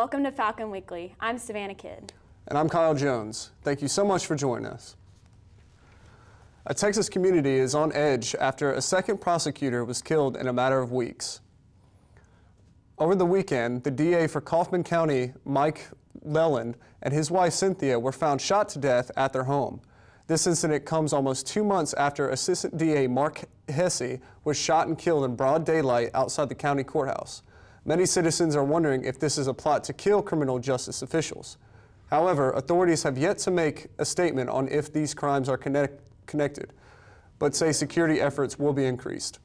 Welcome to Falcon Weekly. I'm Savannah Kidd. And I'm Kyle Jones. Thank you so much for joining us. A Texas community is on edge after a second prosecutor was killed in a matter of weeks. Over the weekend, the DA for Kaufman County, Mike Leland, and his wife Cynthia were found shot to death at their home. This incident comes almost 2 months after Assistant DA Mark Hesse was shot and killed in broad daylight outside the county courthouse. Many citizens are wondering if this is a plot to kill criminal justice officials. However, authorities have yet to make a statement on if these crimes are connected, but say security efforts will be increased.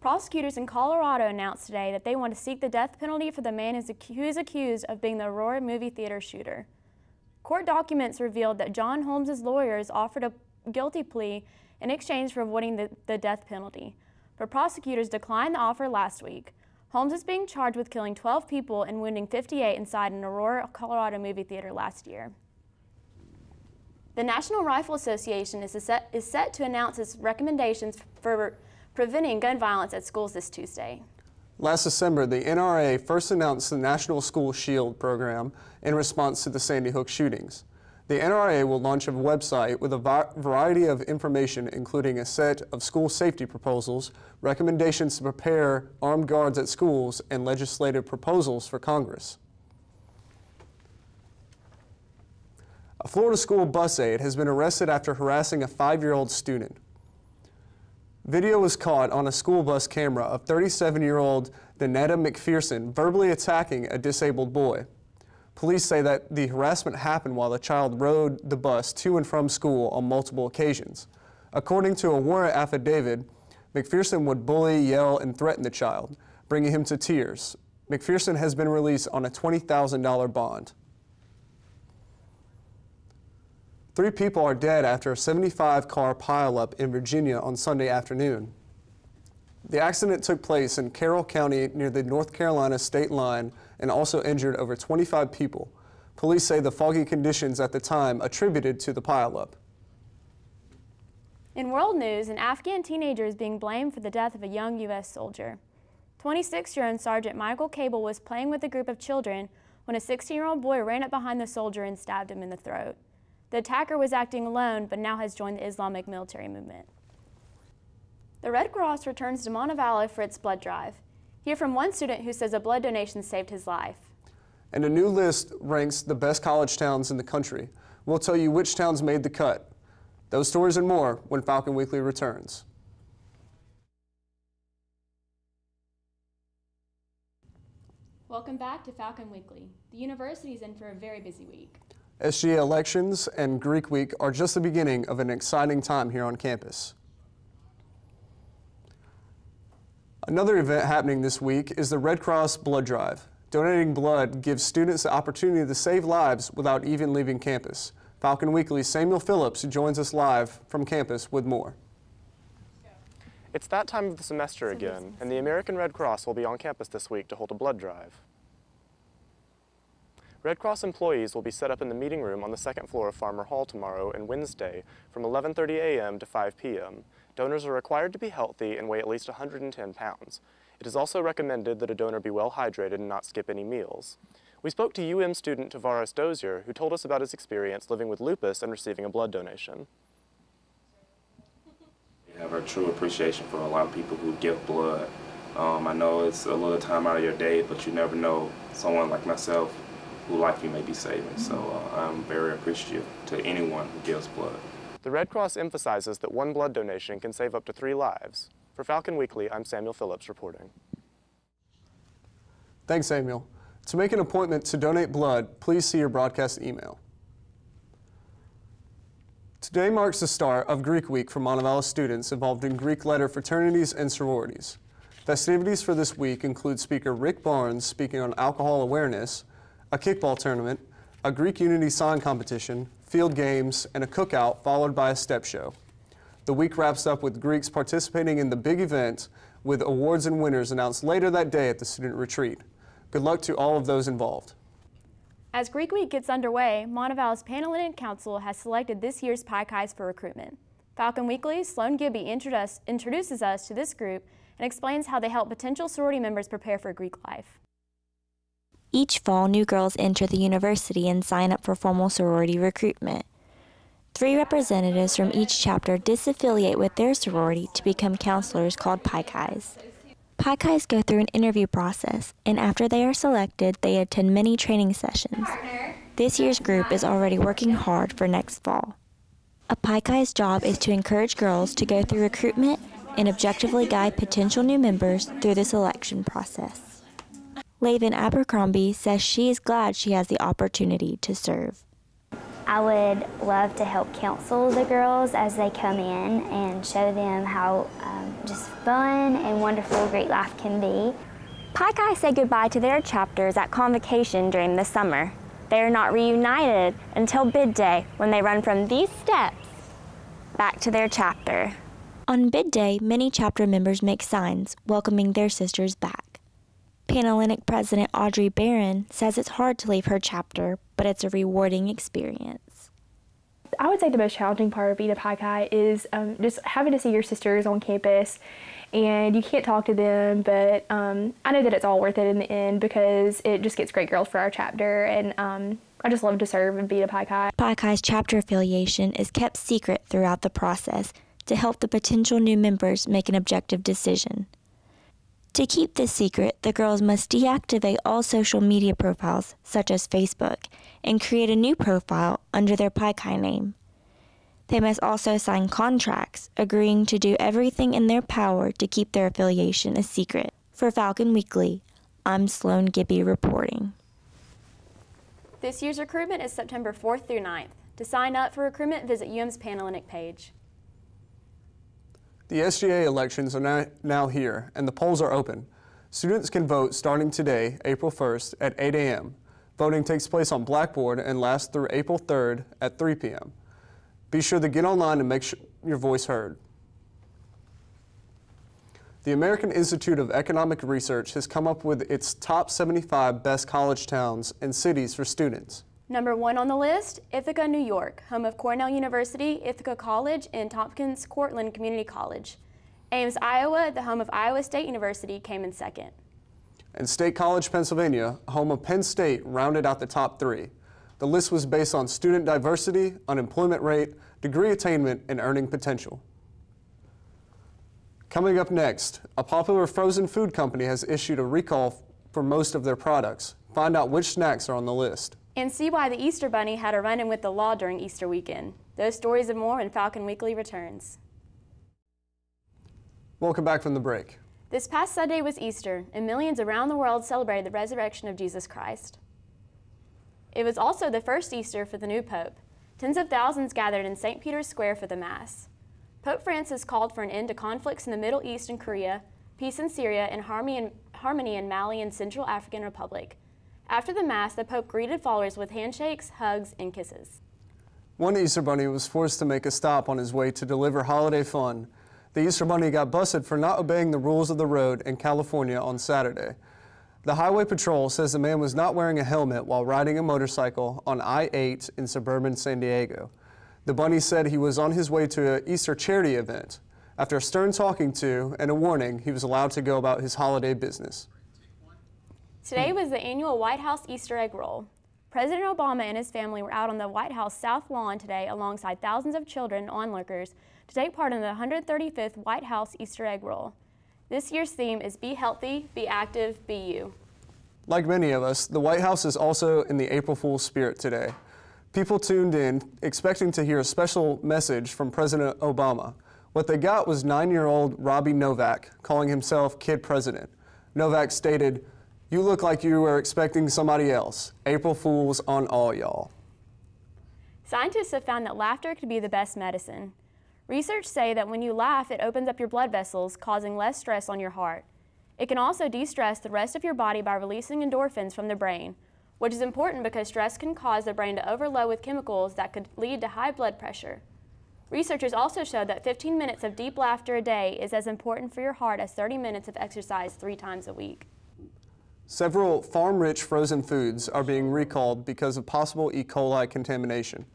Prosecutors in Colorado announced today that they want to seek the death penalty for the man who is accused of being the Aurora movie theater shooter. Court documents revealed that John Holmes' lawyers offered a guilty plea in exchange for avoiding the death penalty, but prosecutors declined the offer last week. Holmes is being charged with killing 12 people and wounding 58 inside an Aurora, Colorado movie theater last year. The National Rifle Association is set to announce its recommendations for preventing gun violence at schools this Tuesday. Last December, the NRA first announced the National School Shield program in response to the Sandy Hook shootings. The NRA will launch a website with a variety of information, including a set of school safety proposals, recommendations to prepare armed guards at schools, and legislative proposals for Congress. A Florida school bus aide has been arrested after harassing a 5-year-old student. Video was caught on a school bus camera of 37-year-old Danetta McPherson verbally attacking a disabled boy. Police say that the harassment happened while the child rode the bus to and from school on multiple occasions. According to a warrant affidavit, McPherson would bully, yell, and threaten the child, bringing him to tears. McPherson has been released on a $20,000 bond. 3 people are dead after a 75-car pileup in Virginia on Sunday afternoon. The accident took place in Carroll County near the North Carolina state line and also injured over 25 people. Police say the foggy conditions at the time attributed to the pileup. In world news, an Afghan teenager is being blamed for the death of a young U.S. soldier. 26-year-old Sergeant Michael Cable was playing with a group of children when a 16-year-old boy ran up behind the soldier and stabbed him in the throat. The attacker was acting alone, but now has joined the Islamic military movement. The Red Cross returns to Montevallo for its blood drive. Hear from one student who says a blood donation saved his life. And a new list ranks the best college towns in the country. We'll tell you which towns made the cut. Those stories and more when Falcon Weekly returns. Welcome back to Falcon Weekly. The university is in for a very busy week. SGA elections and Greek Week are just the beginning of an exciting time here on campus. Another event happening this week is the Red Cross Blood Drive. Donating blood gives students the opportunity to save lives without even leaving campus. Falcon Weekly's Samuel Phillips joins us live from campus with more. It's that time of the semester again, and the American Red Cross will be on campus this week to hold a blood drive. Red Cross employees will be set up in the meeting room on the 2nd floor of Farmer Hall tomorrow and Wednesday from 11:30 a.m. to 5 p.m. Donors are required to be healthy and weigh at least 110 pounds. It is also recommended that a donor be well hydrated and not skip any meals. We spoke to UM student Tavares Dozier, who told us about his experience living with lupus and receiving a blood donation. We have a true appreciation for a lot of people who give blood. I know it's a little time out of your day, but you never know someone like myself whose life you may be saving. So I'm very appreciative to anyone who gives blood. The Red Cross emphasizes that one blood donation can save up to 3 lives. For Falcon Weekly, I'm Samuel Phillips reporting. Thanks, Samuel. To make an appointment to donate blood, please see your broadcast email. Today marks the start of Greek Week for Montevallo students involved in Greek letter fraternities and sororities. Festivities for this week include speaker Rick Barnes speaking on alcohol awareness, a kickball tournament, a Greek Unity sign competition, field games, and a cookout followed by a step show. The week wraps up with Greeks participating in the big event with awards and winners announced later that day at the student retreat. Good luck to all of those involved. As Greek Week gets underway, Montevallo's Panhellenic Council has selected this year's Pi Chis for recruitment. Falcon Weekly's Sloan Gibby introduces us to this group and explains how they help potential sorority members prepare for Greek life. Each fall, new girls enter the university and sign up for formal sorority recruitment. 3 representatives from each chapter disaffiliate with their sorority to become counselors called Pikais. Pikais go through an interview process, and after they are selected, they attend many training sessions. This year's group is already working hard for next fall. A Pikai's job is to encourage girls to go through recruitment and objectively guide potential new members through the selection process. Laven Abercrombie says she is glad she has the opportunity to serve. I would love to help counsel the girls as they come in and show them how just fun and wonderful Greek life can be. Pikai say goodbye to their chapters at convocation during the summer. They are not reunited until bid day, when they run from these steps back to their chapter. On bid day, many chapter members make signs welcoming their sisters back. Panhellenic President Audrey Barron says it's hard to leave her chapter, but it's a rewarding experience. I would say the most challenging part of being a Pikai is just having to see your sisters on campus, and you can't talk to them, but I know that it's all worth it in the end because it just gets great girls for our chapter, and I just love to serve and be a Pikai. Pikai's chapter affiliation is kept secret throughout the process to help the potential new members make an objective decision. To keep this secret, the girls must deactivate all social media profiles, such as Facebook, and create a new profile under their Pikai name. They must also sign contracts, agreeing to do everything in their power to keep their affiliation a secret. For Falcon Weekly, I'm Sloan Gibby reporting. This year's recruitment is September 4th through 9th. To sign up for recruitment, visit UM's Panhellenic page. The SGA elections are now here, and the polls are open. Students can vote starting today, April 1st, at 8 a.m. Voting takes place on Blackboard and lasts through April 3rd at 3 p.m. Be sure to get online and make your voice heard. The American Institute of Economic Research has come up with its top 75 best college towns and cities for students. Number 1 on the list, Ithaca, New York, home of Cornell University, Ithaca College, and Tompkins Cortland Community College. Ames, Iowa, the home of Iowa State University, came in second. And State College, Pennsylvania, home of Penn State, rounded out the top 3. The list was based on student diversity, unemployment rate, degree attainment, and earning potential. Coming up next, a popular frozen food company has issued a recall for most of their products. Find out which snacks are on the list. And see why the Easter Bunny had a run-in with the law during Easter weekend. Those stories and more when Falcon Weekly returns. Welcome back from the break. This past Sunday was Easter, and millions around the world celebrated the resurrection of Jesus Christ. It was also the first Easter for the new Pope. Tens of thousands gathered in St. Peter's Square for the Mass. Pope Francis called for an end to conflicts in the Middle East and Korea, peace in Syria, and harmony in Mali and Central African Republic. After the Mass, the Pope greeted followers with handshakes, hugs, and kisses. One Easter Bunny was forced to make a stop on his way to deliver holiday fun. The Easter Bunny got busted for not obeying the rules of the road in California on Saturday. The Highway Patrol says the man was not wearing a helmet while riding a motorcycle on I-8 in suburban San Diego. The bunny said he was on his way to an Easter charity event. After a stern talking to and a warning, he was allowed to go about his holiday business. Today was the annual White House Easter egg roll. President Obama and his family were out on the White House South Lawn today alongside thousands of children and onlookers to take part in the 135th White House Easter egg roll. This year's theme is Be Healthy, Be Active, Be You. Like many of us, the White House is also in the April Fool's spirit today. People tuned in expecting to hear a special message from President Obama. What they got was 9-year-old Robbie Novak calling himself Kid President. Novak stated, "You look like you were expecting somebody else. April Fools on all y'all." Scientists have found that laughter could be the best medicine. Research say that when you laugh, it opens up your blood vessels, causing less stress on your heart. It can also de-stress the rest of your body by releasing endorphins from the brain, which is important because stress can cause the brain to overload with chemicals that could lead to high blood pressure. Researchers also showed that 15 minutes of deep laughter a day is as important for your heart as 30 minutes of exercise 3 times a week. Several farm-rich frozen foods are being recalled because of possible E. coli contamination.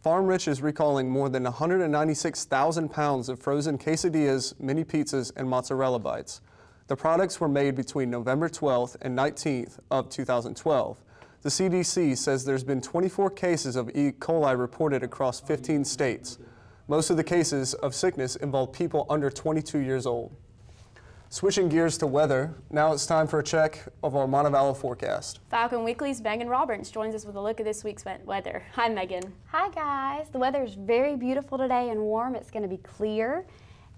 Farm-Rich is recalling more than 196,000 pounds of frozen quesadillas, mini pizzas, and mozzarella bites. The products were made between November 12th and 19th of 2012. The CDC says there's been 24 cases of E. coli reported across 15 states. Most of the cases of sickness involve people under 22 years old. Switching gears to weather, now it's time for a check of our Montevallo forecast. Falcon Weekly's Megan Roberts joins us with a look at this week's weather. Hi, Megan. Hi, guys. The weather is very beautiful today and warm. It's going to be clear,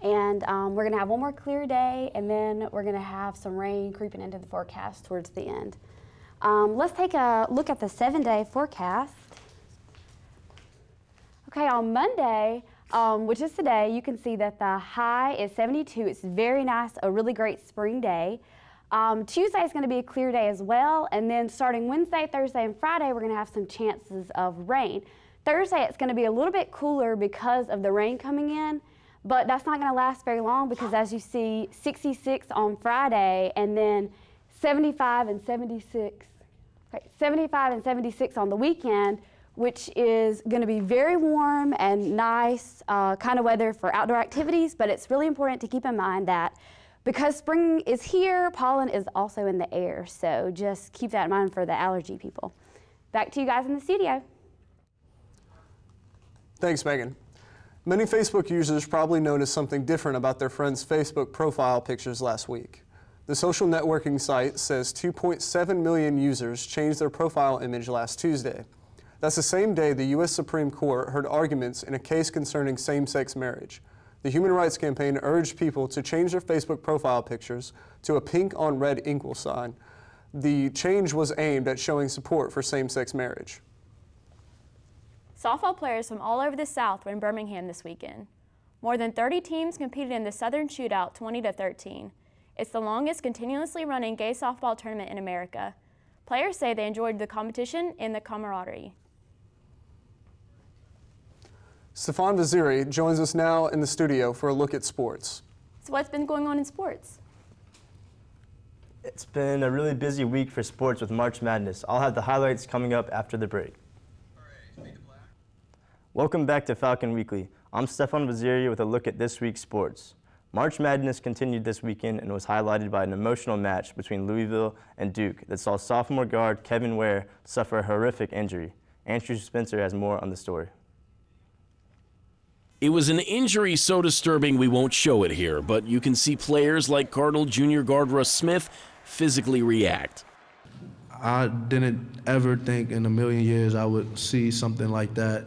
and we're going to have one more clear day, and then we're going to have some rain creeping into the forecast towards the end. Let's take a look at the 7-day forecast. Okay, on Monday, which is today, you can see that the high is 72. It's very nice, a really great spring day. Tuesday is going to be a clear day as well, and then starting Wednesday, Thursday, and Friday, we're going to have some chances of rain. Thursday, it's going to be a little bit cooler because of the rain coming in, but that's not going to last very long because as you see, 66 on Friday, and then 75 and 76, okay, 75 and 76 on the weekend, which is going to be very warm and nice kind of weather for outdoor activities, but it's really important to keep in mind that because spring is here, pollen is also in the air, so just keep that in mind for the allergy people. Back to you guys in the studio. Thanks, Megan. Many Facebook users probably noticed something different about their friends' Facebook profile pictures last week. The social networking site says 2.7 million users changed their profile image last Tuesday. That's the same day the U.S. Supreme Court heard arguments in a case concerning same-sex marriage. The Human Rights Campaign urged people to change their Facebook profile pictures to a pink on red equal sign. The change was aimed at showing support for same-sex marriage. Softball players from all over the South were in Birmingham this weekend. More than 30 teams competed in the Southern Shootout 20-13. It's the longest continuously running gay softball tournament in America. Players say they enjoyed the competition and the camaraderie. Stefan Vaziri joins us now in the studio for a look at sports. So what's been going on in sports? It's been a really busy week for sports with March Madness. I'll have the highlights coming up after the break. Welcome back to Falcon Weekly. I'm Stefan Vaziri with a look at this week's sports. March Madness continued this weekend and was highlighted by an emotional match between Louisville and Duke that saw sophomore guard Kevin Ware suffer a horrific injury. Andrew Spencer has more on the story. It was an injury so disturbing we won't show it here, but you can see players like Cardinal Junior guard Russ Smith physically react. I didn't ever think in a million years I would see something like that,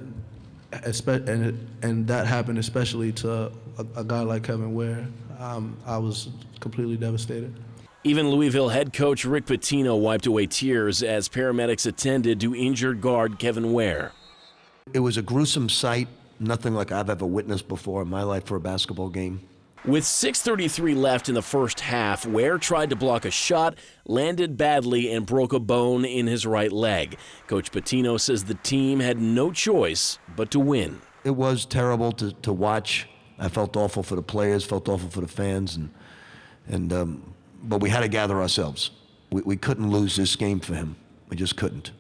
and that happened especially to a guy like Kevin Ware. I was completely devastated. Even Louisville head coach Rick Pitino wiped away tears as paramedics attended to injured guard Kevin Ware. It was a gruesome sight. Nothing like I've ever witnessed before in my life for a basketball game. With 6:33 left in the first half, Ware tried to block a shot, landed badly, and broke a bone in his right leg. Coach Pitino says the team had no choice but to win. It was terrible to watch. I felt awful for the players, felt awful for the fans, but we had to gather ourselves. We couldn't lose this game for him. We just couldn't.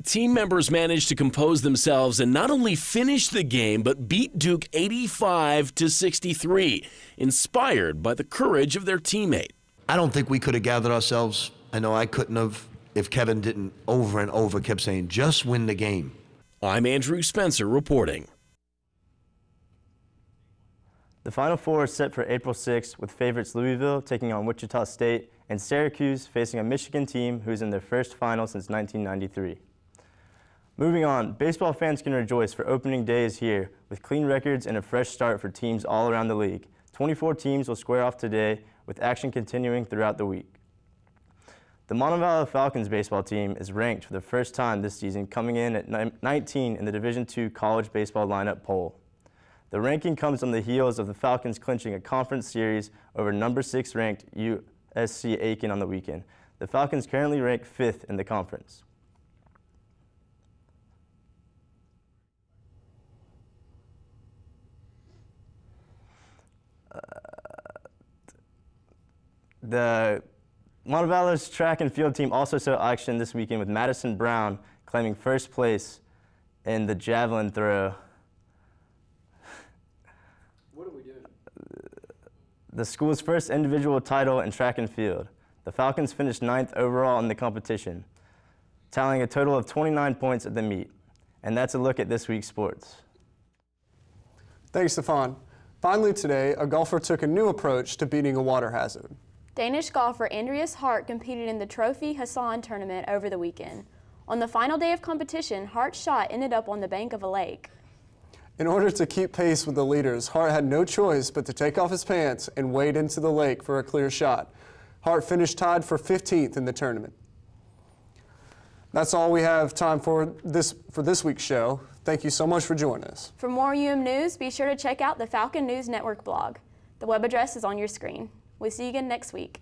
Team members managed to compose themselves and not only finish the game, but beat Duke 85-63, inspired by the courage of their teammate. I don't think we could have gathered ourselves. I know I couldn't have if Kevin didn't over and over kept saying, just win the game. I'm Andrew Spencer reporting. The Final Four is set for April 6th with favorites Louisville taking on Wichita State and Syracuse facing a Michigan team who's in their first final since 1993. Moving on, baseball fans can rejoice for opening day is here with clean records and a fresh start for teams all around the league. 24 teams will square off today with action continuing throughout the week. The Montevallo Falcons baseball team is ranked for the first time this season, coming in at 19 in the Division II college baseball lineup poll. The ranking comes on the heels of the Falcons clinching a conference series over number 6 ranked USC Aiken on the weekend. The Falcons currently rank 5th in the conference. The Montevallo's track and field team also saw action this weekend with Madison Brown claiming first place in the javelin throw. What are we doing? the school's first individual title in track and field. The Falcons finished 9th overall in the competition, tallying a total of 29 points at the meet. And that's a look at this week's sports. Thanks, Stefan. Finally today, a golfer took a new approach to beating a water hazard. Danish golfer Andreas Hart competed in the Trophy Hassan tournament over the weekend. On the final day of competition, Hart's shot ended up on the bank of a lake. In order to keep pace with the leaders, Hart had no choice but to take off his pants and wade into the lake for a clear shot. Hart finished tied for 15th in the tournament. That's all we have time for this week's show. Thank you so much for joining us. For more news, be sure to check out the Falcon News Network blog. The web address is on your screen. We'll see you again next week.